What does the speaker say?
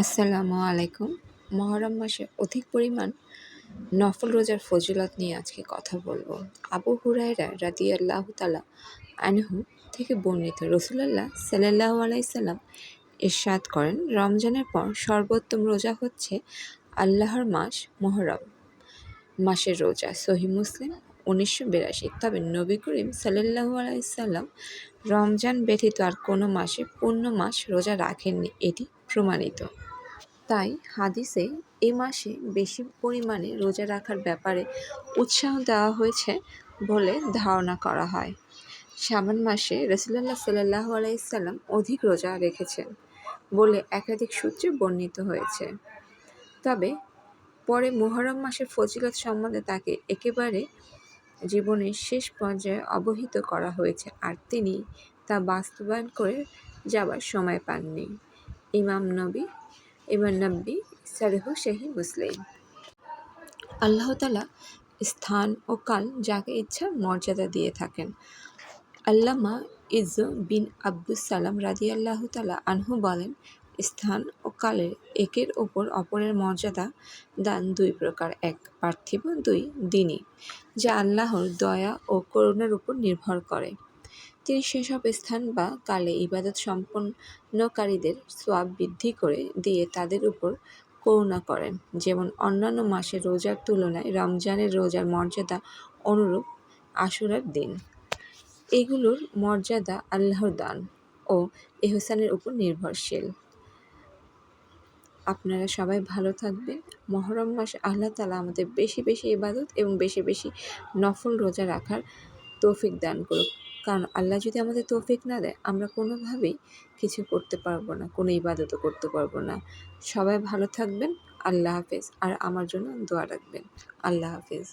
আসসালামু আলাইকুম। মহরম মাসে অধিক পরিমাণ নফল রোজার ফজিলত নিয়ে আজকে কথা বলবো। আবু হুরায়রা রাদিয়াল্লাহু তাআলা আনহু থেকে বর্ণিত রাসূলুল্লাহ সাল্লাল্লাহু আলাইহি সাল্লাম ইরশাদ করেন, রমজানের পর সর্বোত্তম রোজা হচ্ছে আল্লাহর মাস মুহররম মাসের রোজা। সহিহ মুসলিম 1982। তবে নবী করিম সাল্লাল্লাহু আলাইহি সাল্লাম রমজান ব্যতীত আর কোনো মাসে পূর্ণ মাস রোজা রাখেননি, এটি প্রমাণিত। তাই হাদিসে এ মাসে বেশি পরিমাণে রোজা রাখার ব্যাপারে উৎসাহ দেওয়া হয়েছে বলে ধারণা করা হয়। শাবান মাসে রাসূলুল্লাহ সাল্লাল্লাহু আলাইহি সাল্লাম অধিক রোজা রেখেছেন বলে একাধিক সূত্রে বর্ণিত হয়েছে। তবে পরে মুহররম মাসের ফজিলত সম্বন্ধে তাকে একেবারে জীবনের শেষ পর্যায়ে অবহিত করা হয়েছে, আর তিনি তা বাস্তবায়ন করে যাবার সময় পাননি। ইমাম নববী সারিহ সহিহ মুসলিম। আল্লাহ তাআলা স্থান ও কাল যাকে ইচ্ছা মর্যাদা দিয়ে থাকেন। আল্লামা ইজ্জ বিন আব্দুস সালাম রাদিয়াল্লাহু তাআলা আনহু বলেন, স্থান ও কালের একের ওপর অপরের মর্যাদা দান দুই প্রকার, এক পার্থিব, দুই দ্বীনি, যা আল্লাহর দয়া ও করুণার উপর নির্ভর করে। তিনি সেসব স্থান বা কালে ইবাদত সম্পন্নকারীদের সওয়াব বৃদ্ধি করে দিয়ে তাদের উপর করুণা করেন, যেমন অন্যান্য মাসের রোজার তুলনায় রমজানের রোজার মর্যাদা অনুরূপ আশুরার দিন। এগুলোর মর্যাদা আল্লাহর দান ও ইহসানের উপর নির্ভরশীল। আপনারা সবাই ভালো থাকবেন। মুহররম মাসে আল্লাহ তাআলা আমাদের বেশি বেশি ইবাদত এবং বেশি বেশি নফল রোজা রাখার তৌফিক দান করুক। কারণ আল্লাহ যদি আমাদের তৌফিক না দেয়, আমরা কোনোভাবেই কিছু করতে পারবো না, কোনো ইবাদতও করতে পারবো না। সবাই ভালো থাকবেন। আল্লাহ হাফেজ। আর আমার জন্য দোয়া রাখবেন। আল্লাহ হাফেজ।